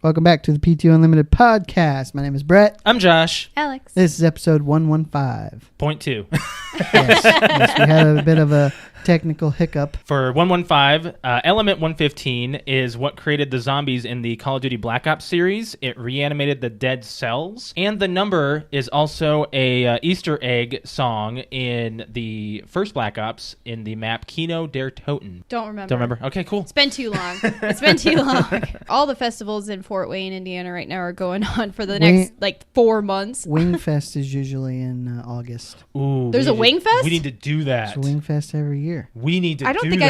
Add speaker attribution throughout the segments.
Speaker 1: Welcome back to the PTO Unlimited podcast. My name is Brett.
Speaker 2: I'm Josh.
Speaker 3: Alex.
Speaker 1: This is episode 115.
Speaker 2: Yes,
Speaker 1: we had a bit of a technical hiccup.
Speaker 2: For 115, Element 115 is what created the zombies in the Call of Duty Black Ops series. It reanimated the dead cells. And the number is also a Easter egg song in the first Black Ops in the map Kino der Toten.
Speaker 3: Don't remember.
Speaker 2: Don't remember? Okay, cool.
Speaker 3: It's been too long. All the festivals in Fort Wayne, Indiana right now are going on for the next 4 months.
Speaker 1: Wingfest is usually in August.
Speaker 2: Ooh,
Speaker 3: There's a Wingfest?
Speaker 2: We need to do that.
Speaker 1: It's Wingfest every year.
Speaker 2: We need to do that.
Speaker 3: I don't think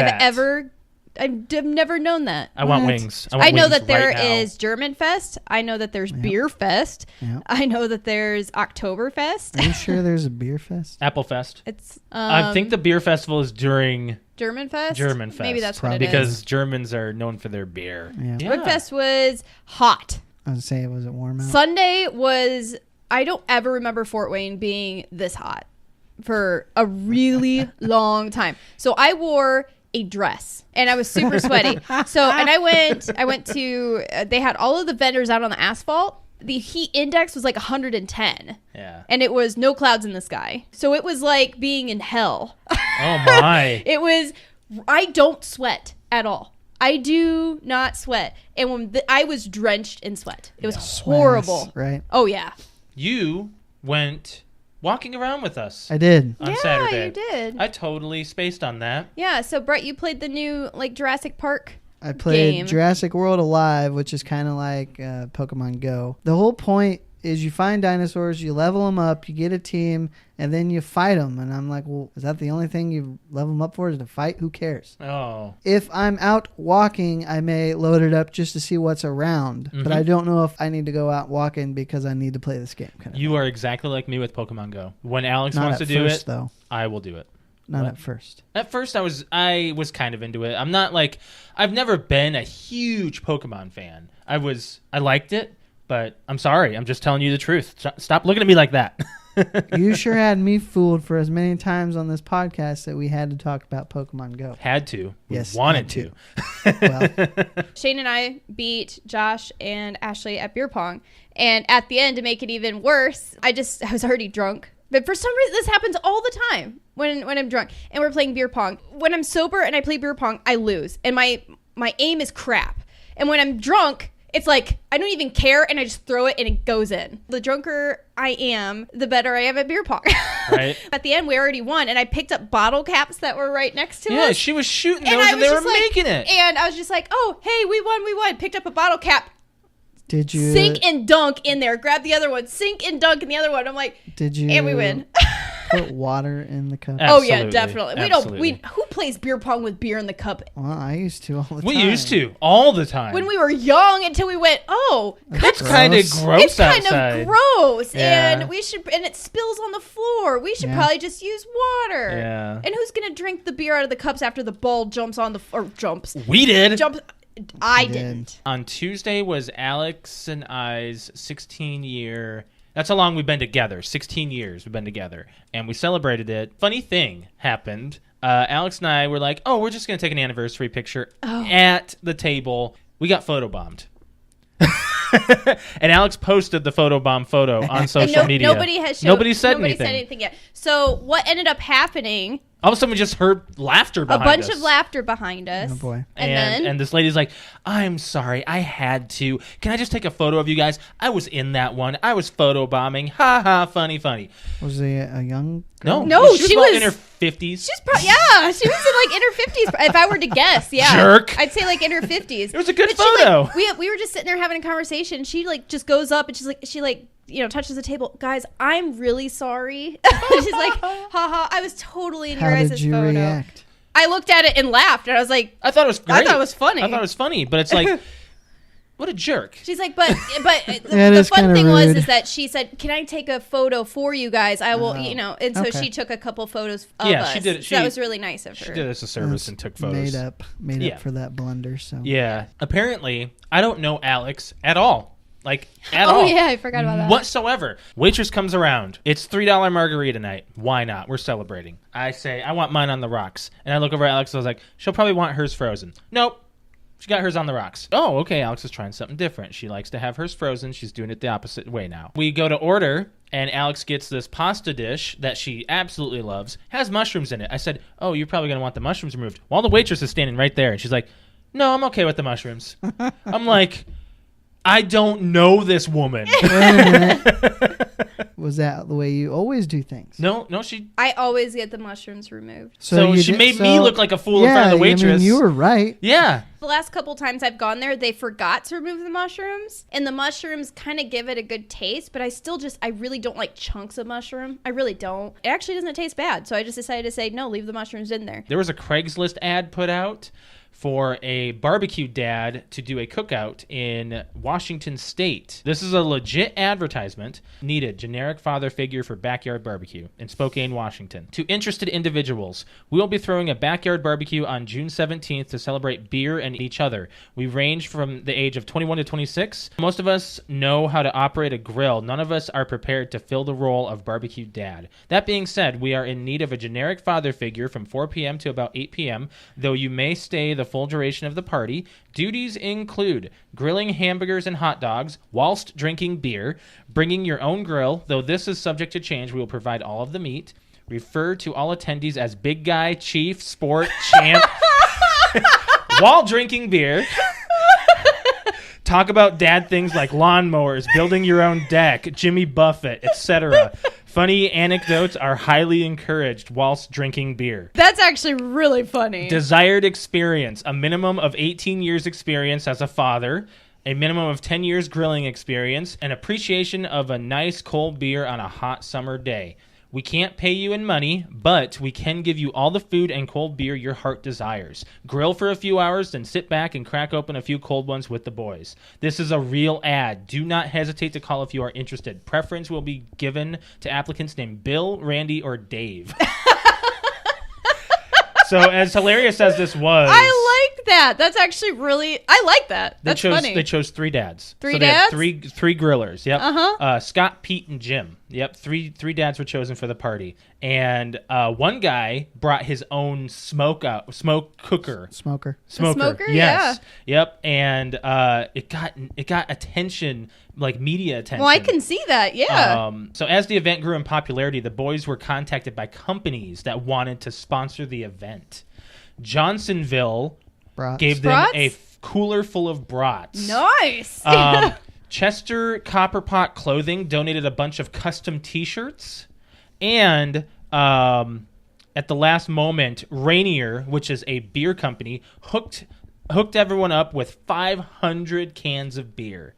Speaker 3: I've never known that.
Speaker 2: I want wings.
Speaker 3: I know
Speaker 2: wings
Speaker 3: that there
Speaker 2: right now.
Speaker 3: is German Fest. I know that there's Beer Fest.
Speaker 1: Yep.
Speaker 3: I know that there's Oktoberfest.
Speaker 1: Are you sure there's a beer fest?
Speaker 2: Apple Fest.
Speaker 3: It's
Speaker 2: I think the beer festival is during
Speaker 3: German Fest.
Speaker 2: German Fest.
Speaker 3: Maybe that's
Speaker 1: Probably.
Speaker 3: what it is.
Speaker 2: because Germans are known for their beer.
Speaker 1: Yeah.
Speaker 3: Wingfest was hot.
Speaker 1: I was saying, was it warm out?
Speaker 3: Sunday was. I don't ever remember Fort Wayne being this hot for a really long time. So I wore a dress and I was super sweaty. And I went to, they had all of the vendors out on the asphalt. The heat index was like 110.
Speaker 2: Yeah.
Speaker 3: And it was no clouds in the sky. So it was like being in hell.
Speaker 2: Oh my.
Speaker 3: I don't sweat at all. I do not sweat. And when I was drenched in sweat. It was horrible.
Speaker 1: Right?
Speaker 3: Oh yeah.
Speaker 2: You went walking around with us.
Speaker 1: I did.
Speaker 2: On Saturday.
Speaker 3: Yeah, you did.
Speaker 2: I totally spaced on that.
Speaker 3: Yeah, so Brett, you played the new Jurassic Park
Speaker 1: I played
Speaker 3: game.
Speaker 1: Jurassic World Alive, which is kind of like Pokemon Go. The whole point is you find dinosaurs, you level them up, you get a team, and then you fight them. And I'm like, well, is that the only thing you level them up for, is to fight? Who cares?
Speaker 2: Oh.
Speaker 1: If I'm out walking, I may load it up just to see what's around.
Speaker 2: Mm-hmm.
Speaker 1: But I don't know if I need to go out walking because I need to play this game.
Speaker 2: You are exactly like me with Pokemon Go. When Alex
Speaker 1: Not
Speaker 2: wants to
Speaker 1: at
Speaker 2: do
Speaker 1: first,
Speaker 2: it,
Speaker 1: though.
Speaker 2: I will do it.
Speaker 1: Not
Speaker 2: What?
Speaker 1: at first.
Speaker 2: At first, I was kind of into it. I'm not like, I've never been a huge Pokemon fan. I liked it, but I'm sorry. I'm just telling you the truth. Stop looking at me like that.
Speaker 1: You sure had me fooled for as many times on this podcast that we had to talk about Pokemon Go.
Speaker 2: Had to.
Speaker 1: Yes,
Speaker 2: Wanted
Speaker 1: had
Speaker 2: to.
Speaker 1: Well,
Speaker 3: Shane and I beat Josh and Ashley at beer pong. And at the end, to make it even worse, I was already drunk. But for some reason, this happens all the time when I'm drunk and we're playing beer pong. When I'm sober and I play beer pong, I lose. And my aim is crap. And when I'm drunk, it's like, I don't even care, and I just throw it, and it goes in. The drunker I am, the better I am at beer pong.
Speaker 2: Right.
Speaker 3: At the end, we already won, and I picked up bottle caps that were right next to us.
Speaker 2: Yeah, she was shooting those, and they were making it.
Speaker 3: And I was just like, oh, hey, we won. Picked up a bottle cap.
Speaker 1: did you
Speaker 3: Sink and dunk in there. Grab the other one. Sink and dunk in the other one. I'm like,
Speaker 1: Did you
Speaker 3: and we win.
Speaker 1: put water in the cup?
Speaker 3: Oh yeah,
Speaker 2: Absolutely.
Speaker 3: definitely.
Speaker 2: Absolutely.
Speaker 3: Who plays beer pong with beer in the cup?
Speaker 1: Well, I used to all the time.
Speaker 2: We used to all the time.
Speaker 3: When we were young, until we went, oh,
Speaker 2: That's
Speaker 1: Gross.
Speaker 2: kind of gross
Speaker 3: it's kind
Speaker 2: outside.
Speaker 3: of gross,
Speaker 2: Yeah.
Speaker 3: and it spills on the floor. We should
Speaker 1: Yeah.
Speaker 3: probably just use water.
Speaker 2: Yeah.
Speaker 3: And who's gonna drink the beer out of the cups after the ball jumps on the
Speaker 2: We did.
Speaker 3: jumps? I
Speaker 1: did.
Speaker 3: didn't.
Speaker 2: On Tuesday was Alex and I's 16-year. That's how long we've been together. 16 years we've been together. And we celebrated it. Funny thing happened. Alex and I were like, oh, we're just going to take an anniversary picture at the table. We got photobombed. And Alex posted the photobomb photo on social media.
Speaker 3: Nobody
Speaker 2: said
Speaker 3: said anything yet. So what ended up happening?
Speaker 2: All of a sudden, we just heard laughter behind us.
Speaker 3: A bunch of laughter behind us.
Speaker 1: Oh, boy.
Speaker 2: And this lady's like, I'm sorry, I had to. Can I just take a photo of you guys? I was in that one. I was photobombing. Ha ha, funny.
Speaker 1: Was he a young
Speaker 2: No,
Speaker 3: No,
Speaker 2: she
Speaker 3: she
Speaker 2: was
Speaker 3: was-
Speaker 2: in her 50s.
Speaker 3: She's she was in her 50s. If I were to guess, yeah,
Speaker 2: Jerk.
Speaker 3: I'd say in her 50s.
Speaker 2: It was a good
Speaker 3: But
Speaker 2: photo.
Speaker 3: we were just sitting there having a conversation. She just goes up and she touches the table. Guys, I'm really sorry. She's like, haha. I was totally in your
Speaker 1: How
Speaker 3: guys'
Speaker 1: did you
Speaker 3: photo.
Speaker 1: react?
Speaker 3: I looked at it and laughed, and I was like,
Speaker 2: I thought it was great.
Speaker 3: I thought it was funny.
Speaker 2: But it's like, what a jerk.
Speaker 3: She's like, but
Speaker 1: Yeah, it
Speaker 3: the
Speaker 1: is
Speaker 3: fun
Speaker 1: kinda
Speaker 3: thing
Speaker 1: rude.
Speaker 3: is that she said, "Can I take a photo for you guys? I will, And so
Speaker 1: Okay.
Speaker 3: she took a couple photos of us.
Speaker 2: she did it.
Speaker 3: So that was really nice of her.
Speaker 2: She did us a service and took photos.
Speaker 1: Made
Speaker 2: Yeah.
Speaker 1: up for that blunder. So
Speaker 2: Yeah. Apparently, I don't know Alex at all. At
Speaker 3: Oh
Speaker 2: all.
Speaker 3: yeah, I forgot about that.
Speaker 2: Whatsoever. Waitress comes around. It's $3 margarita night. Why not? We're celebrating. I say, I want mine on the rocks. And I look over at Alex and I was like, she'll probably want hers frozen. Nope. She got hers on the rocks. Oh, okay, Alex is trying something different. She likes to have hers frozen. She's doing it the opposite way now. We go to order, and Alex gets this pasta dish that she absolutely loves. Has mushrooms in it. I said, oh, you're probably going to want the mushrooms removed. While the waitress is standing right there, and she's like, no, I'm okay with the mushrooms. I'm like, I don't know this woman.
Speaker 1: Wait a minute. Was that the way you always do things?
Speaker 2: No, she...
Speaker 3: I always get the mushrooms removed.
Speaker 2: So she made me look like a fool in front of the waitress.
Speaker 1: I mean, you were right.
Speaker 2: Yeah.
Speaker 3: The last couple times I've gone there, they forgot to remove the mushrooms, and the mushrooms kind of give it a good taste, but I really don't like chunks of mushroom. I really don't. It actually doesn't taste bad, so I just decided to say, no, leave the mushrooms in there.
Speaker 2: There was a Craigslist ad put out for a BBQ Dad to do a cookout in Washington State. This is a legit advertisement. Needed generic father figure for backyard barbecue in Spokane, Washington. To interested individuals, we will be throwing a backyard barbecue on June 17th to celebrate beer and each other. We range from the age of 21 to 26. Most of us know how to operate a grill. None of us are prepared to fill the role of barbecue dad. That being said, we are in need of a generic father figure from 4 p.m. to about 8 p.m., though you may stay the full duration of the party. Duties include grilling hamburgers and hot dogs whilst drinking beer, bringing your own grill, though this is subject to change. We will provide all of the meat. Refer to all attendees as big guy, chief, sport, champ, while drinking beer. Talk about dad things like lawnmowers, building your own deck, Jimmy Buffett, etc. Funny anecdotes are highly encouraged whilst drinking beer.
Speaker 3: That's actually really funny.
Speaker 2: Desired experience, a minimum of 18 years experience as a father, a minimum of 10 years grilling experience, an appreciation of a nice cold beer on a hot summer day. We can't pay you in money, but we can give you all the food and cold beer your heart desires. Grill for a few hours, then sit back and crack open a few cold ones with the boys. This is a real ad. Do not hesitate to call if you are interested. Preference will be given to applicants named Bill, Randy, or Dave. So as hilarious as this was...
Speaker 3: I like that. That's actually really... I like that. That's funny.
Speaker 2: They chose 3 dads.
Speaker 3: Three
Speaker 2: so
Speaker 3: dads?
Speaker 2: They had three grillers. Yep.
Speaker 3: Uh-huh.
Speaker 2: Scott, Pete, and Jim. Yep. Three dads were chosen for the party. And one guy brought his own smoke cooker.
Speaker 1: Smoker.
Speaker 3: Smoker?
Speaker 2: Yes. Yeah. Yep. And it got attention, like media attention.
Speaker 3: Well, I can see that. Yeah.
Speaker 2: So as the event grew in popularity, the boys were contacted by companies that wanted to sponsor the event. Johnsonville gave them a cooler full of brats.
Speaker 3: Nice.
Speaker 2: Chester Copperpot Clothing donated a bunch of custom T-shirts. And at the last moment, Rainier, which is a beer company, hooked everyone up with 500 cans of beer.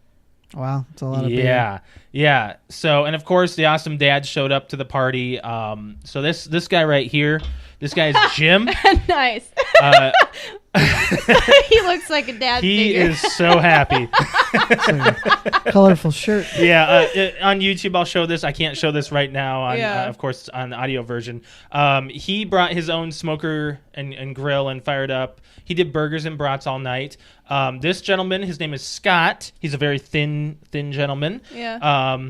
Speaker 1: Wow, that's a lot of beer.
Speaker 2: Yeah. So, and of course, the awesome dad showed up to the party. So this guy right here, this guy is Jim.
Speaker 3: Nice. He looks like a dad
Speaker 2: He
Speaker 3: figure.
Speaker 2: is so happy.
Speaker 1: Colorful shirt.
Speaker 2: Yeah, on YouTube I'll show this. I can't show this right now. Of course, on the audio version. He brought his own smoker and grill and fired up. He did burgers and brats all night. This gentleman, his name is Scott. He's a very thin gentleman.
Speaker 3: Yeah.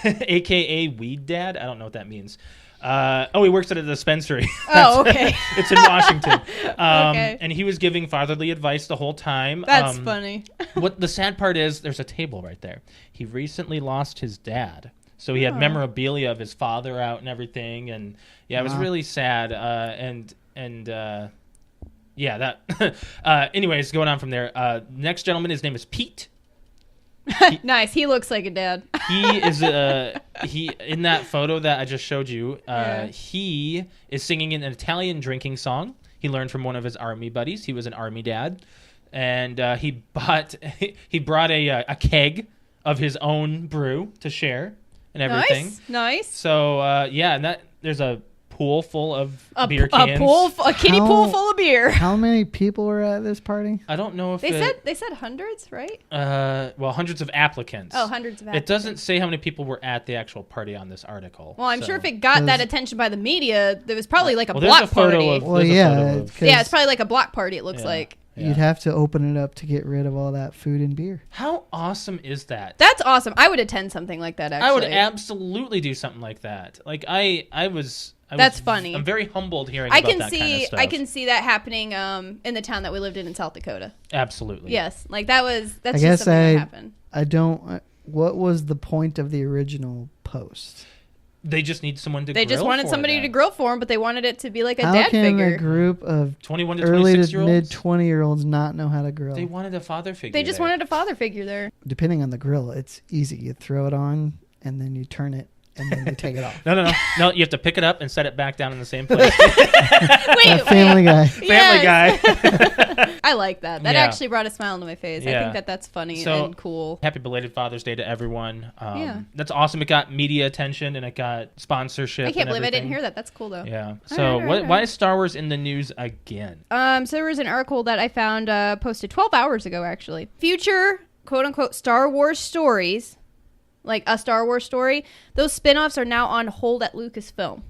Speaker 2: AKA Weed Dad. I don't know what that means. He works at a dispensary.
Speaker 3: Oh, okay.
Speaker 2: It's in Washington.
Speaker 3: Okay.
Speaker 2: And he was giving fatherly advice the whole time.
Speaker 3: That's funny.
Speaker 2: What the sad part is, there's a table right there. He recently lost his dad. So he had memorabilia of his father out and everything. And yeah, it was really sad. Anyways, going on from there. Next gentleman, his name is Pete.
Speaker 3: Nice. He looks like a dad.
Speaker 2: He is in that photo that I just showed you. He is singing an Italian drinking song. He learned from one of his army buddies. He was an army dad, and he brought a keg of his own brew to share and everything.
Speaker 3: Nice.
Speaker 2: So and that there's a pool full of beer cans.
Speaker 3: A kiddie pool full of beer.
Speaker 1: How many people were at this party?
Speaker 2: I don't know if
Speaker 3: they said hundreds, right?
Speaker 2: Hundreds of applicants.
Speaker 3: Oh, hundreds of applicants.
Speaker 2: It doesn't say how many people were at the actual party on this article.
Speaker 3: Well, I'm sure if it got that attention by the media, there was probably like a block
Speaker 2: there's a photo
Speaker 3: party.
Speaker 1: It's
Speaker 3: probably like a block party. It looks like.
Speaker 1: You'd have to open it up to get rid of all that food and beer.
Speaker 2: How awesome is that?
Speaker 3: That's awesome. I would attend something like that, actually.
Speaker 2: I would absolutely do something like that. Like I was
Speaker 3: That's funny.
Speaker 2: I'm very humbled hearing
Speaker 3: I
Speaker 2: about
Speaker 3: can
Speaker 2: that
Speaker 3: see
Speaker 2: kind of stuff.
Speaker 3: I can see that happening in the town that we lived in South Dakota.
Speaker 2: Absolutely.
Speaker 3: Yes, like that's
Speaker 1: I
Speaker 3: just
Speaker 1: guess
Speaker 3: something that happened.
Speaker 1: I don't. What was the point of the original post?
Speaker 2: They just need someone to
Speaker 3: They
Speaker 2: grill
Speaker 3: just wanted
Speaker 2: for
Speaker 3: somebody
Speaker 2: them.
Speaker 3: to grill for them, but they wanted it to be like a
Speaker 1: How
Speaker 3: dad
Speaker 1: can
Speaker 3: figure.
Speaker 1: a group of
Speaker 2: 21 to
Speaker 1: early
Speaker 2: 26
Speaker 1: to
Speaker 2: year olds.
Speaker 1: mid 20-year-olds not know how to grill?
Speaker 2: They wanted a father figure.
Speaker 3: They just
Speaker 2: there.
Speaker 3: wanted a father figure there.
Speaker 1: Depending on the grill, it's easy. You throw it on and then you turn it and then you take it off.
Speaker 2: No. You have to pick it up and set it back down in the same place.
Speaker 3: Wait,
Speaker 1: Family Guy.
Speaker 2: Family Guy.
Speaker 3: I like that. That
Speaker 2: Yeah.
Speaker 3: actually brought a smile to my face. I
Speaker 2: Yeah.
Speaker 3: think that's funny
Speaker 2: So-
Speaker 3: and cool.
Speaker 2: Happy belated Father's Day to everyone.
Speaker 3: Yeah.
Speaker 2: That's awesome. It got media attention and it got sponsorship.
Speaker 3: I can't
Speaker 2: and
Speaker 3: believe I didn't
Speaker 2: everything.
Speaker 3: hear that. That's cool though.
Speaker 2: Yeah. So
Speaker 3: All right.
Speaker 2: why is Star Wars in the news again?
Speaker 3: So there was an article that I found posted 12 hours ago, actually. Future, quote unquote, Star Wars stories, like a Star Wars story, those spin-offs are now on hold at Lucasfilm.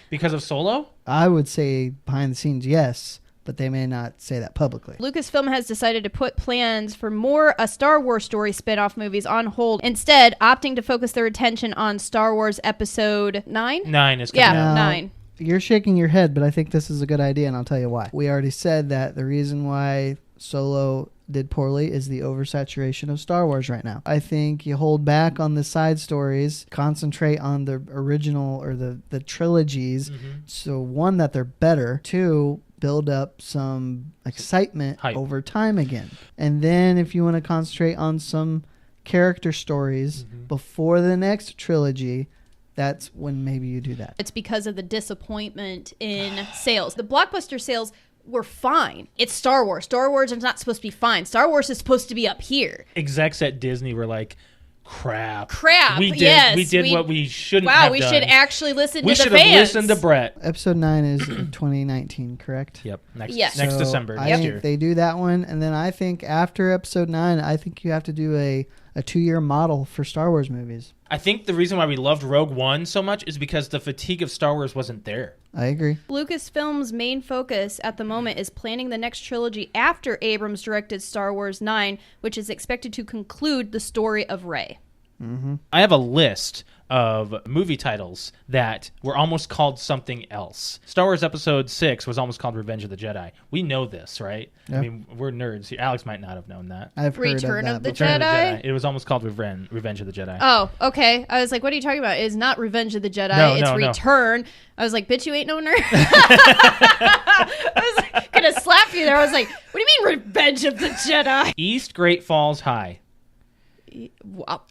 Speaker 2: Because of Solo?
Speaker 1: I would say behind the scenes, yes, but they may not say that publicly.
Speaker 3: Lucasfilm has decided to put plans for more a Star Wars story spin-off movies on hold, instead opting to focus their attention on Star Wars Episode 9?
Speaker 2: 9 is coming
Speaker 3: Yeah,
Speaker 2: out.
Speaker 1: No.
Speaker 3: 9.
Speaker 1: You're shaking your head, but I think this is a good idea, and I'll tell you why. We already said that the reason why Solo did poorly is the oversaturation of Star Wars right now. I think you hold back on the side stories, concentrate on the original or the trilogies. So one, that they're better. Two, build up some excitement
Speaker 2: Hype.
Speaker 1: over time again. And then if you want to concentrate on some character stories before the next trilogy, that's when maybe you do that.
Speaker 3: It's because of the disappointment in sales. The blockbuster sales were fine. It's Star Wars. Star Wars is not supposed to be fine. Star Wars is supposed to be up here.
Speaker 2: Execs at Disney were like, crap.
Speaker 3: We
Speaker 2: did what we shouldn't have
Speaker 3: we
Speaker 2: done.
Speaker 3: should actually listen
Speaker 2: We
Speaker 3: to the
Speaker 2: should
Speaker 3: fans.
Speaker 2: have listened to Brett.
Speaker 1: Episode 9 is in 2019, correct?
Speaker 2: Yep. Next
Speaker 3: Yes.
Speaker 2: next
Speaker 1: So
Speaker 2: December.
Speaker 1: I
Speaker 2: Next
Speaker 1: think
Speaker 2: year.
Speaker 1: they do that one, and then I think after episode 9, I think you have to do a 2-year model for Star Wars movies.
Speaker 2: I think the reason why we loved Rogue One so much is because the fatigue of Star Wars wasn't there.
Speaker 1: I agree.
Speaker 3: Lucasfilm's main focus at the moment is planning the next trilogy after Abrams directed Star Wars 9, which is expected to conclude the story of Rey.
Speaker 2: I have a list of movie titles that were almost called something else. Star Wars Episode 6 was almost called Revenge of the Jedi. We know this, right?
Speaker 1: Yeah.
Speaker 2: I mean, we're nerds. Alex might not have known that.
Speaker 1: I've heard
Speaker 3: Return
Speaker 1: of
Speaker 3: of
Speaker 1: that.
Speaker 3: the
Speaker 1: before.
Speaker 2: Return of the
Speaker 3: Jedi?
Speaker 2: It was almost called Revenge of the Jedi.
Speaker 3: Oh, okay. I was like, what are you talking about? It's not Revenge of the Jedi.
Speaker 2: No,
Speaker 3: it's
Speaker 2: no, no.
Speaker 3: Return. I was like, bitch, you ain't no nerd. I was like, gonna slap you there. I was like, what do you mean Revenge of the Jedi?
Speaker 2: East Great Falls High.
Speaker 3: Wow.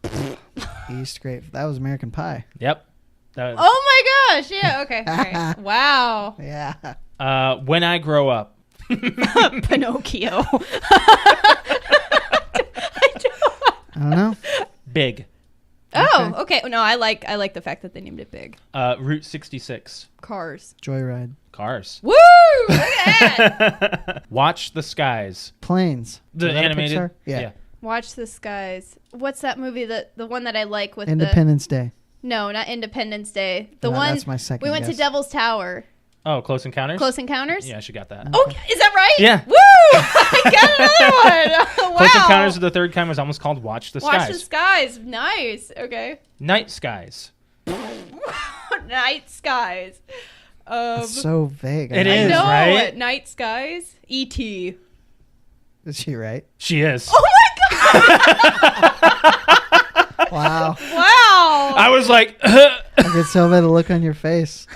Speaker 1: East Great. That was American Pie.
Speaker 2: Yep. That was-
Speaker 3: Oh my gosh. Yeah, okay. All right. Wow.
Speaker 1: Yeah.
Speaker 2: When I Grow Up.
Speaker 3: Pinocchio.
Speaker 1: I don't know.
Speaker 2: Big.
Speaker 3: Oh, okay. No, I like the fact that they named it Big.
Speaker 2: Route 66.
Speaker 3: Cars.
Speaker 1: Joyride.
Speaker 2: Cars.
Speaker 3: Woo! Look at that.
Speaker 2: Watch the Skies.
Speaker 1: Planes.
Speaker 2: The
Speaker 1: Is that a
Speaker 2: animated.
Speaker 1: Pixar? Yeah.
Speaker 3: Watch the Skies. What's that movie? The one that I like with
Speaker 1: Independence Day.
Speaker 3: No, not Independence Day. The
Speaker 1: No,
Speaker 3: one
Speaker 1: that's my second
Speaker 3: we went to
Speaker 1: guess.
Speaker 3: Devil's Tower.
Speaker 2: Oh, Close Encounters?
Speaker 3: Close Encounters.
Speaker 2: Yeah, she got that.
Speaker 3: Oh, is that right?
Speaker 2: Yeah.
Speaker 3: Woo! I got another one. Wow.
Speaker 2: Close Encounters of the Third Kind was almost called Watch the
Speaker 3: Watch
Speaker 2: Skies.
Speaker 3: the Skies. Nice. Okay.
Speaker 2: Night Skies.
Speaker 3: Night Skies.
Speaker 1: It's so vague.
Speaker 2: It
Speaker 3: I
Speaker 2: is,
Speaker 3: know.
Speaker 2: right?
Speaker 3: Night Skies. E.T.
Speaker 1: Is she right?
Speaker 2: She is.
Speaker 3: Oh my god!
Speaker 1: Wow.
Speaker 3: Wow.
Speaker 2: I was like,
Speaker 1: I could tell by the look on your face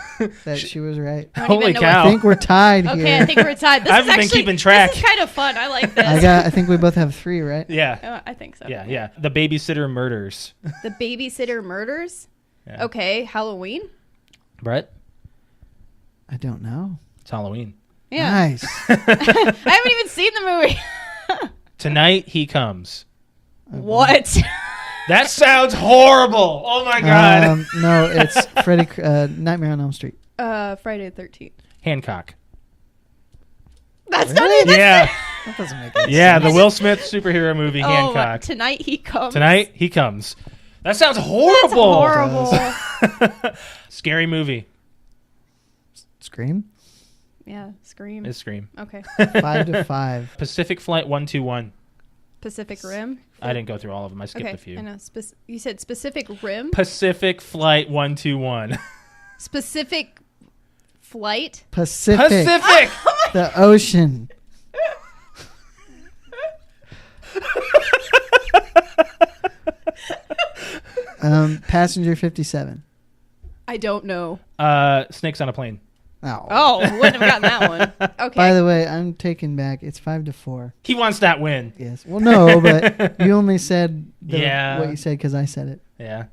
Speaker 1: that she was right.
Speaker 3: I don't
Speaker 2: holy
Speaker 3: even know
Speaker 2: cow.
Speaker 1: I think we're tied
Speaker 3: Okay,
Speaker 1: here.
Speaker 3: I think we're tied. This
Speaker 2: I
Speaker 3: is
Speaker 2: haven't been
Speaker 3: actually,
Speaker 2: keeping track.
Speaker 3: This is kind of fun. I like this.
Speaker 1: I think we both have 3, right?
Speaker 2: yeah.
Speaker 3: I think so.
Speaker 2: Yeah. The Babysitter Murders.
Speaker 3: The Babysitter Murders.
Speaker 2: Yeah.
Speaker 3: Okay, Halloween.
Speaker 2: Brett?
Speaker 1: I don't know.
Speaker 2: It's Halloween.
Speaker 3: Yeah.
Speaker 1: Nice.
Speaker 3: I haven't even seen the movie.
Speaker 2: Tonight He Comes.
Speaker 3: What?
Speaker 2: That sounds horrible. Oh my God.
Speaker 1: No, it's Nightmare on Elm Street.
Speaker 3: Friday the 13th.
Speaker 2: Hancock.
Speaker 3: That's not
Speaker 1: Really?
Speaker 3: even.
Speaker 2: Yeah.
Speaker 1: That doesn't make any
Speaker 2: Yeah,
Speaker 1: sense.
Speaker 2: the Will Smith superhero movie,
Speaker 3: Oh,
Speaker 2: Hancock.
Speaker 3: Tonight he comes.
Speaker 2: Tonight He Comes. That sounds
Speaker 3: That's
Speaker 2: horrible.
Speaker 3: horrible.
Speaker 2: Scary movie.
Speaker 1: Scream?
Speaker 3: Yeah, Scream.
Speaker 2: Is Scream.
Speaker 3: Okay.
Speaker 1: 5 to 5.
Speaker 2: Pacific Flight 121.
Speaker 3: Pacific Rim.
Speaker 2: I didn't go through all of them. I skipped
Speaker 3: Okay,
Speaker 2: a few.
Speaker 3: I know. You said Pacific Rim.
Speaker 2: Pacific Flight 121.
Speaker 3: Specific Flight.
Speaker 1: Pacific.
Speaker 2: Pacific.
Speaker 1: The ocean. Passenger 57.
Speaker 3: I don't know.
Speaker 2: Snakes on a plane.
Speaker 3: Oh, wouldn't have gotten that one. Okay.
Speaker 1: By the way, I'm taking back. It's 5-4.
Speaker 2: He wants that win.
Speaker 1: Yes. Well, no, but you only said what you said because I said it.
Speaker 2: Yeah.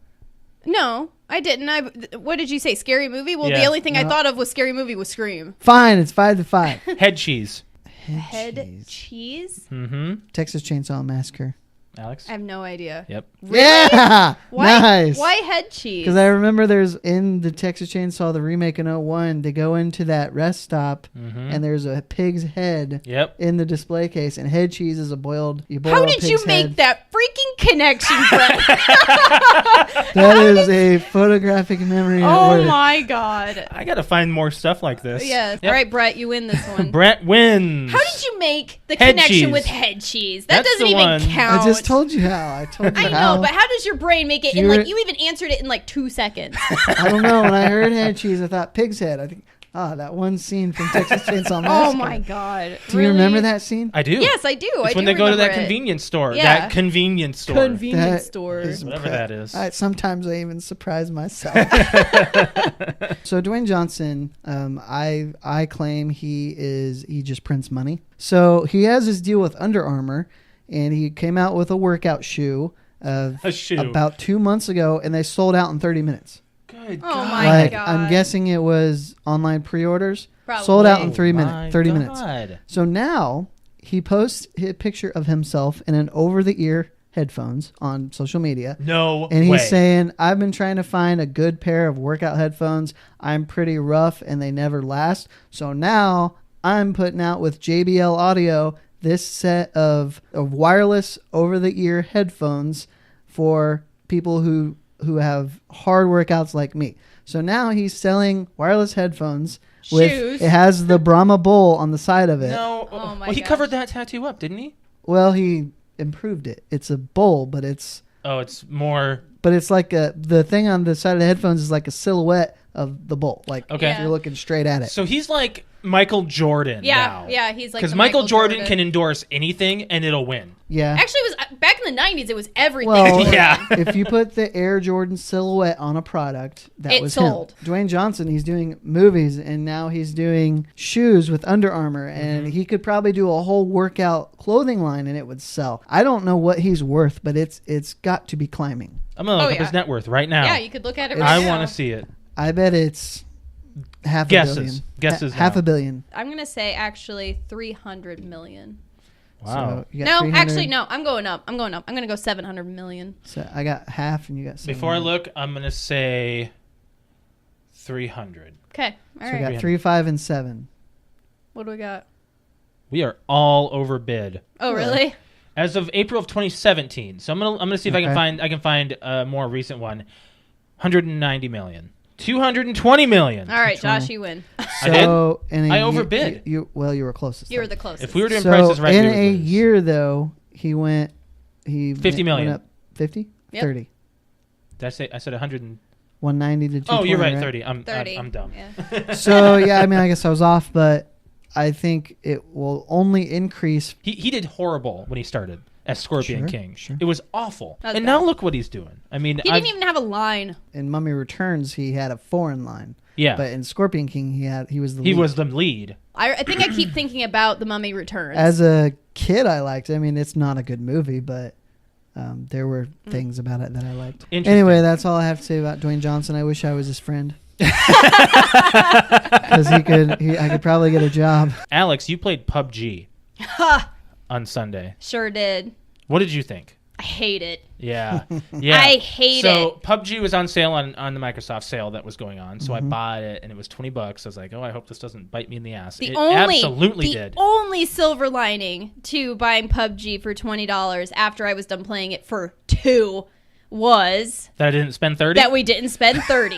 Speaker 3: No, I didn't. What did you say? Scary movie? Well,
Speaker 2: Yeah.
Speaker 3: the only thing I thought of was scary movie was Scream.
Speaker 1: Fine. It's 5-5.
Speaker 2: Head cheese.
Speaker 3: Head cheese?
Speaker 2: Mm-hmm.
Speaker 1: Texas Chainsaw Massacre.
Speaker 2: Alex?
Speaker 3: I have no idea.
Speaker 2: Yep.
Speaker 3: Really?
Speaker 1: Yeah.
Speaker 3: Why,
Speaker 1: Nice.
Speaker 3: Why head cheese?
Speaker 1: Because I remember there's in the Texas Chainsaw, the remake in 01, they go into that rest stop and there's a pig's head
Speaker 2: Yep.
Speaker 1: in the display case, and head cheese is you boil
Speaker 3: How
Speaker 1: a
Speaker 3: did you
Speaker 1: pig's
Speaker 3: make
Speaker 1: head.
Speaker 3: that freaking connection, Brett?
Speaker 1: That is a photographic memory at
Speaker 3: Oh
Speaker 1: work.
Speaker 3: my god.
Speaker 2: I got to find more stuff like this.
Speaker 3: Yes.
Speaker 2: Yep.
Speaker 3: All right, Brett, you win this one.
Speaker 2: Brett wins.
Speaker 3: How did you make the
Speaker 2: Head
Speaker 3: connection
Speaker 2: cheese.
Speaker 3: with head cheese? That
Speaker 2: That's
Speaker 3: doesn't
Speaker 2: the
Speaker 3: even
Speaker 2: one.
Speaker 3: count.
Speaker 1: I just told you how. I told you
Speaker 3: I
Speaker 1: how.
Speaker 3: know, but how does your brain make it?
Speaker 1: Do
Speaker 3: In
Speaker 1: you
Speaker 3: like you even answered it in like 2 seconds.
Speaker 1: I don't know. When I heard head cheese, I thought pig's head. I think, that one scene from Texas Chainsaw Massacre.
Speaker 3: Oh my god!
Speaker 1: Do you remember that scene?
Speaker 2: I do.
Speaker 3: Yes, I do.
Speaker 2: It's
Speaker 3: I
Speaker 2: when
Speaker 3: do
Speaker 2: they go to that
Speaker 3: remember it.
Speaker 2: convenience store.
Speaker 3: Yeah.
Speaker 2: That convenience store.
Speaker 3: Convenience
Speaker 1: That
Speaker 3: store.
Speaker 1: is
Speaker 2: Whatever that is.
Speaker 1: Sometimes I even surprise myself. So Dwayne Johnson, I claim he just prints money. So he has his deal with Under Armour, and he came out with a workout shoe
Speaker 2: A shoe.
Speaker 1: about 2 months ago, and they sold out in 30 minutes.
Speaker 2: Good
Speaker 3: Oh
Speaker 2: God.
Speaker 3: my
Speaker 1: Like
Speaker 3: God.
Speaker 1: I'm guessing it was online pre-orders.
Speaker 3: Probably.
Speaker 1: Sold out in
Speaker 2: Oh
Speaker 1: 30
Speaker 2: my
Speaker 1: minutes.
Speaker 2: God.
Speaker 1: So now he posts a picture of himself in an over-the-ear headphones on social media.
Speaker 2: No
Speaker 1: And he's
Speaker 2: way.
Speaker 1: saying, I've been trying to find a good pair of workout headphones. I'm pretty rough and they never last. So now I'm putting out with JBL Audio this set of wireless over-the-ear headphones for people who have hard workouts like me. So now he's selling wireless headphones.
Speaker 3: Shoes.
Speaker 1: It has the Brahma Bull on the side of it.
Speaker 2: No.
Speaker 3: Oh my
Speaker 2: well, he
Speaker 3: gosh.
Speaker 2: covered that tattoo up, didn't he?
Speaker 1: Well, he improved it. It's a bull, but it's like the thing on the side of the headphones is like a silhouette of the bull. Like
Speaker 2: Okay.
Speaker 1: if you're looking straight at it.
Speaker 2: So he's like Michael Jordan now.
Speaker 3: Yeah, he's like
Speaker 2: Because
Speaker 3: the
Speaker 2: Michael Jordan can endorse anything and it'll win.
Speaker 1: Yeah.
Speaker 3: Actually, it was back in the 90s. It was everything.
Speaker 1: Well,
Speaker 2: Yeah.
Speaker 1: if you put the Air Jordan silhouette on a product, that
Speaker 3: It
Speaker 1: was
Speaker 3: sold.
Speaker 1: him. Dwayne Johnson, he's doing movies, and now he's doing shoes with Under Armour, and he could probably do a whole workout clothing line, and it would sell. I don't know what he's worth, but it's got to be climbing.
Speaker 2: I'm going to look up
Speaker 3: yeah.
Speaker 2: his net worth right now.
Speaker 3: Yeah, you could look at it right
Speaker 2: I
Speaker 3: now.
Speaker 2: want to see it.
Speaker 1: I bet it's half a
Speaker 2: Guesses.
Speaker 1: billion.
Speaker 2: Guesses
Speaker 1: Half
Speaker 2: now.
Speaker 1: a billion.
Speaker 3: I'm going to say actually 300 million.
Speaker 2: Wow.
Speaker 1: So you got
Speaker 3: No,
Speaker 1: 300.
Speaker 3: actually, no. I'm going up. I'm going going to go 700 million.
Speaker 1: So I got half, and you got 700.
Speaker 2: Before I look, I'm going to say 300.
Speaker 3: Okay. All
Speaker 1: So
Speaker 3: right.
Speaker 1: we got 3, 5, and 7.
Speaker 3: What do we got?
Speaker 2: We are all overbid.
Speaker 3: Oh, really?
Speaker 2: As of April of 2017. So I'm gonna see if I
Speaker 1: Okay.
Speaker 2: can find a more recent one. 190 million. 220 million.
Speaker 3: All right,
Speaker 1: 20.
Speaker 3: Josh, you win.
Speaker 2: I did?
Speaker 1: So in a
Speaker 2: I
Speaker 1: year-
Speaker 2: overbid.
Speaker 1: You were closest.
Speaker 3: You were
Speaker 1: though.
Speaker 3: the closest.
Speaker 2: If we were doing
Speaker 1: So
Speaker 2: prices right,
Speaker 1: in
Speaker 2: we would
Speaker 1: a
Speaker 2: lose.
Speaker 1: year though, he
Speaker 2: 50 million.
Speaker 1: went up 50,
Speaker 3: Yep.
Speaker 1: 30,
Speaker 2: Did I say? I said 100.
Speaker 1: 190 to 220.
Speaker 2: Oh, you're right.
Speaker 1: right?
Speaker 2: 30. I'm
Speaker 3: 30.
Speaker 2: I'm dumb.
Speaker 3: Yeah.
Speaker 1: So yeah, I mean, I guess I was off, but I think it will only increase.
Speaker 2: He did horrible when he started as Scorpion
Speaker 1: Sure,
Speaker 2: King.
Speaker 1: sure.
Speaker 2: It was awful.
Speaker 3: That's
Speaker 2: and
Speaker 3: bad.
Speaker 2: now look what he's doing. I mean,
Speaker 3: He didn't even have a line.
Speaker 1: In Mummy Returns, he had a foreign line,
Speaker 2: yeah.
Speaker 1: but in Scorpion King, he was the
Speaker 2: He
Speaker 1: lead.
Speaker 2: was the lead.
Speaker 3: I think I keep thinking about The Mummy Returns.
Speaker 1: As a kid, I liked it. I mean, it's not a good movie, but there were things about it that I liked.
Speaker 2: Interesting.
Speaker 1: Anyway, that's all I have to say about Dwayne Johnson. I wish I was his friend. Because I could probably get a job.
Speaker 2: Alex, you played PUBG
Speaker 3: Ha!
Speaker 2: on Sunday.
Speaker 3: Sure did.
Speaker 2: What did you think?
Speaker 3: I hate it.
Speaker 2: Yeah. Yeah.
Speaker 3: I hate
Speaker 2: So PUBG was on sale on the Microsoft sale that was going on. So I bought it and it was $20. I was like, oh, I hope this doesn't bite me in the ass. It absolutely did.
Speaker 3: The only silver lining to buying PUBG for $20 after I was done playing it for $2 was
Speaker 2: That I didn't spend 30?
Speaker 3: that we didn't spend 30.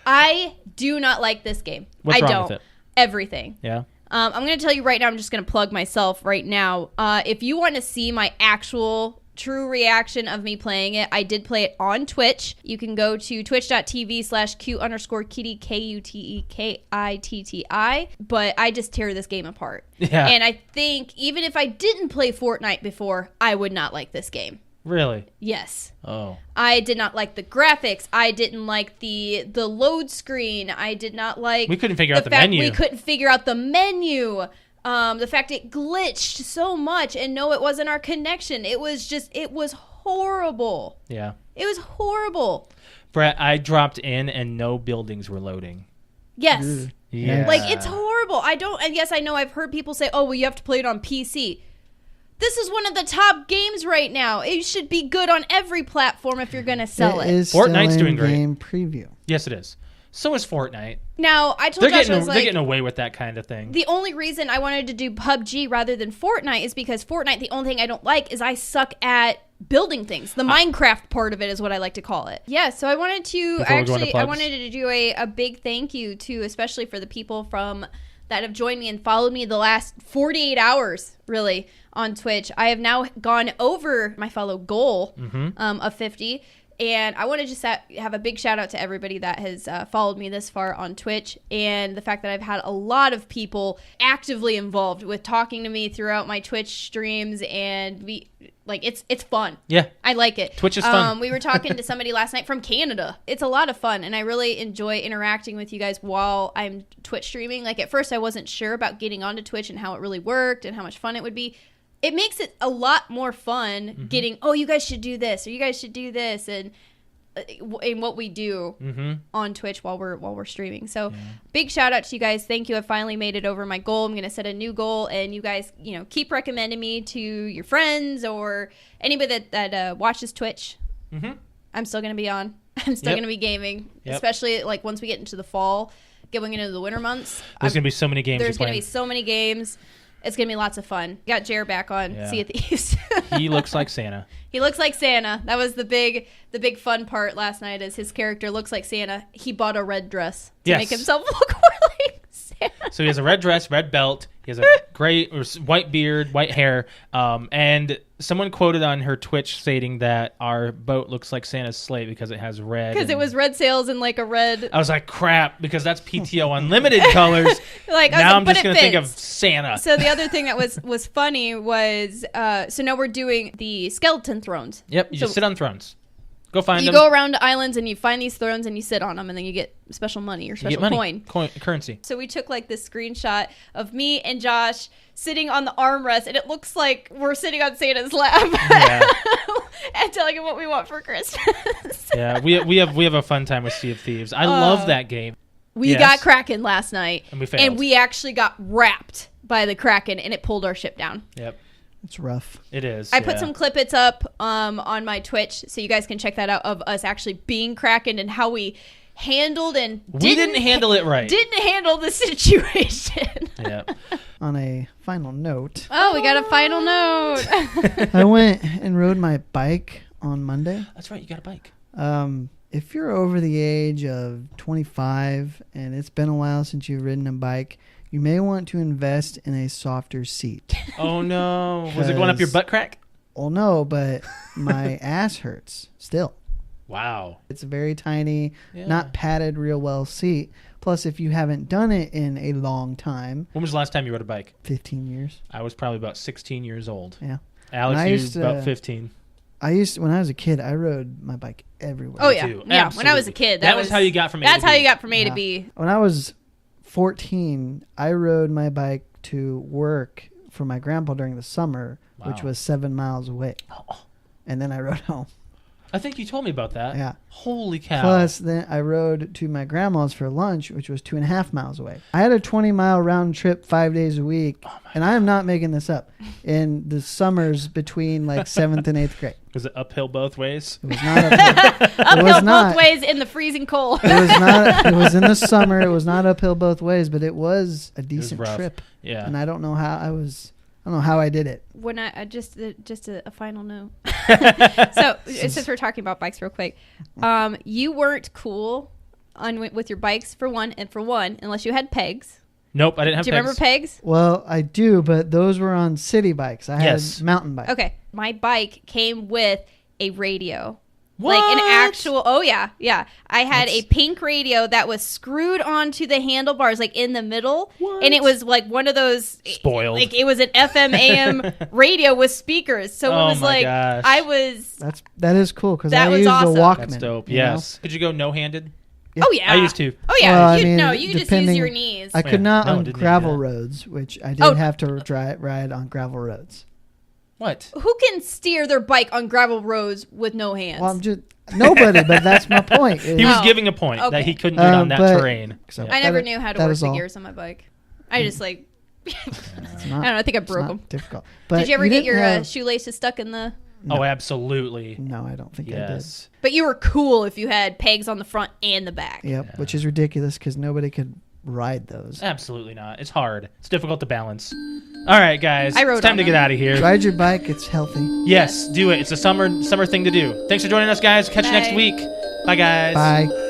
Speaker 3: I do not like this game.
Speaker 2: What's
Speaker 3: I
Speaker 2: wrong
Speaker 3: don't.
Speaker 2: with it?
Speaker 3: Everything.
Speaker 2: Yeah.
Speaker 3: I'm going to tell you right now, I'm just going to plug myself right now. If you want to see my actual true reaction of me playing it. I did play it on Twitch. You can go to twitch.tv/Q_kitty, KUTEKITTI. But I just tear this game apart.
Speaker 2: Yeah.
Speaker 3: And I think even if I didn't play Fortnite before, I would not like this game.
Speaker 2: Really?
Speaker 3: Yes.
Speaker 2: Oh.
Speaker 3: I did not like the graphics. I didn't like the load screen. I did not like...
Speaker 2: We couldn't figure out the menu.
Speaker 3: We couldn't figure out the menu. The fact it glitched so much, and no, it wasn't our connection. It was horrible.
Speaker 2: Yeah.
Speaker 3: It was horrible.
Speaker 2: Brett, I dropped in and no buildings were loading.
Speaker 3: Yes.
Speaker 2: Yeah.
Speaker 3: Like, it's horrible. And yes, I know I've heard people say, oh, well, you have to play it on PC. This is one of the top games right now. It should be good on every platform if you're going to sell it.
Speaker 2: Fortnite's doing great.
Speaker 1: Game preview.
Speaker 2: Yes, it is. So is Fortnite.
Speaker 3: Now, I told Josh,
Speaker 2: they're getting away with that kind of thing.
Speaker 3: The only reason I wanted to do PUBG rather than Fortnite is because Fortnite, the only thing I don't like is I suck at building things. The Minecraft part of it is what I like to call it. Yeah, so I wanted to I wanted to do a big thank you to, especially for the people that have joined me and followed me the last 48 hours, really, on Twitch. I have now gone over my fellow goal of 50. And I want to just have a big shout out to everybody that has followed me this far on Twitch, and the fact that I've had a lot of people actively involved with talking to me throughout my Twitch streams, and it's fun.
Speaker 2: Yeah,
Speaker 3: I like it.
Speaker 2: Twitch is fun.
Speaker 3: We were talking to somebody last night from Canada. It's a lot of fun, and I really enjoy interacting with you guys while I'm Twitch streaming. Like, at first I wasn't sure about getting onto Twitch and how it really worked and how much fun it would be. It makes it a lot more fun getting, oh, you guys should do this, or you guys should do this, and what we do on Twitch while we're streaming. So big shout out to you guys. Thank you. I finally made it over my goal. I'm going to set a new goal, and you guys, keep recommending me to your friends or anybody that watches Twitch. I'm still going to be on. I'm still going to be gaming, especially like once we get into the fall, going into the winter months.
Speaker 2: There's going to be so many games.
Speaker 3: There's going to be so many games. It's going to be lots of fun. Got Jer back on Sea of Thieves.
Speaker 2: He looks like Santa.
Speaker 3: He looks like Santa. That was the big fun part last night, is his character looks like Santa. He bought a red dress to make himself look more like Santa.
Speaker 2: So he has a red dress, red belt. He has a gray or white beard, white hair. And someone quoted on her Twitch stating that our boat looks like Santa's sleigh because it has red.
Speaker 3: Because it was red sails and like a red.
Speaker 2: I was like, crap, because that's PTO Unlimited colors. Now I'm just going to think of Santa.
Speaker 3: So the other thing that was funny was, so now we're doing the skeleton thrones.
Speaker 2: Yep, you just sit on thrones. Go find them.
Speaker 3: You go around to islands and you find these thrones and you sit on them, and then you get special money or special
Speaker 2: currency.
Speaker 3: So we took like this screenshot of me and Josh sitting on the armrest, and it looks like we're sitting on Santa's lap and telling him what we want for Christmas.
Speaker 2: Yeah, we have a fun time with Sea of Thieves. I love that game.
Speaker 3: We got Kraken last night,
Speaker 2: and we failed.
Speaker 3: And we actually got wrapped by the Kraken, and it pulled our ship down.
Speaker 2: Yep.
Speaker 1: It's rough.
Speaker 2: It is.
Speaker 3: I put some clippets up on my Twitch, so you guys can check that out, of us actually being Kraken and how we handled and
Speaker 2: didn't handle it right.
Speaker 3: Didn't handle the situation.
Speaker 2: Yeah.
Speaker 1: On a final note.
Speaker 3: Oh, we got a final note.
Speaker 1: I went and rode my bike on Monday.
Speaker 2: That's right. You got a bike.
Speaker 1: If you're over the age of 25 and it's been a while since you've ridden a bike, you may want to invest in a softer seat.
Speaker 2: Oh, no. Was it going up your butt crack?
Speaker 1: Well, no, but my ass hurts still.
Speaker 2: Wow.
Speaker 1: It's a very tiny, not padded real well seat. Plus, if you haven't done it in a long time.
Speaker 2: When was the last time you rode a bike?
Speaker 1: 15 years.
Speaker 2: I was probably about 16 years old.
Speaker 1: Yeah.
Speaker 2: Alex, you about 15.
Speaker 1: When I was a kid, I rode my bike everywhere.
Speaker 3: Oh, yeah. Yeah, when I was a kid.
Speaker 2: That was how you got from A to B.
Speaker 3: That's how you got from A to B.
Speaker 1: When I was 14, I rode my bike to work for my grandpa during the summer, which was 7 miles away. And then I rode home.
Speaker 2: I think you told me about that.
Speaker 1: Yeah.
Speaker 2: Holy cow.
Speaker 1: Plus, then I rode to my grandma's for lunch, which was 2.5 miles away. I had a 20-mile round trip 5 days a week, and I am not making this up, in the summers between like 7th and 8th grade.
Speaker 2: Was it uphill both ways?
Speaker 1: It was not uphill.
Speaker 3: Uphill both ways in the freezing cold.
Speaker 1: It was not. It was in the summer. It was not uphill both ways, but it was a decent trip.
Speaker 2: Yeah.
Speaker 1: And I don't know how I did it.
Speaker 3: When I just a final note. So since we're talking about bikes real quick, you weren't cool with your bikes for one, unless you had pegs.
Speaker 2: Nope, I didn't have
Speaker 3: Do you remember pegs?
Speaker 1: Well, I do, but those were on city bikes. I had mountain bike.
Speaker 3: Okay. My bike came with a radio.
Speaker 2: What?
Speaker 3: Like an actual, yeah. I had a pink radio that was screwed onto the handlebars, like in the middle.
Speaker 2: What?
Speaker 3: And it was like one of those.
Speaker 2: Spoiled.
Speaker 3: Like it was an FM AM radio with speakers. So it was like,
Speaker 2: gosh.
Speaker 1: That is cool because
Speaker 3: That
Speaker 1: I
Speaker 3: was
Speaker 1: used
Speaker 3: awesome.
Speaker 1: a Walkman.
Speaker 2: That's dope.
Speaker 1: you
Speaker 2: Yes. Could you go no-handed?
Speaker 3: Oh, yeah.
Speaker 2: I used to.
Speaker 3: Oh, yeah.
Speaker 1: Well, I
Speaker 3: you
Speaker 1: mean,
Speaker 3: can just use
Speaker 1: depending-
Speaker 3: your knees.
Speaker 1: I could not
Speaker 2: No, it
Speaker 1: on
Speaker 2: didn't need
Speaker 1: gravel
Speaker 2: that.
Speaker 1: roads, which I did have to ride on gravel roads.
Speaker 2: What?
Speaker 3: Who can steer their bike on gravel roads with no hands?
Speaker 1: Well, I'm just nobody, but that's my point.
Speaker 2: He was
Speaker 3: Oh,
Speaker 2: giving a point
Speaker 3: okay.
Speaker 2: that he couldn't do it on that
Speaker 1: but-
Speaker 2: terrain.
Speaker 1: So-
Speaker 2: Yeah.
Speaker 3: I never
Speaker 1: that-
Speaker 3: knew how to
Speaker 1: that
Speaker 3: work
Speaker 1: is
Speaker 3: the
Speaker 1: all.
Speaker 3: gears on my bike. I just like,
Speaker 1: It's
Speaker 3: I
Speaker 1: not,
Speaker 3: don't know. I think I
Speaker 1: it's
Speaker 3: broke
Speaker 1: not
Speaker 3: them.
Speaker 1: difficult. But
Speaker 3: Did you ever get
Speaker 1: didn't
Speaker 3: your
Speaker 1: have-
Speaker 3: shoelaces stuck in the?
Speaker 2: Oh, absolutely.
Speaker 1: No, I don't think
Speaker 2: Yes.
Speaker 3: But you were cool if you had pegs on the front and the back.
Speaker 1: I did. Yep, which is ridiculous because nobody could ride those.
Speaker 2: Absolutely not. It's hard. It's difficult to balance. All right, guys.
Speaker 3: I rode
Speaker 2: it's time
Speaker 3: on
Speaker 2: to get
Speaker 3: them.
Speaker 2: out of here.
Speaker 1: Ride your bike; it's healthy.
Speaker 2: Yes, do it. It's a summer thing to do. Thanks for joining us, guys. Catch you next
Speaker 3: Bye.
Speaker 2: week. Bye, guys.
Speaker 1: Bye.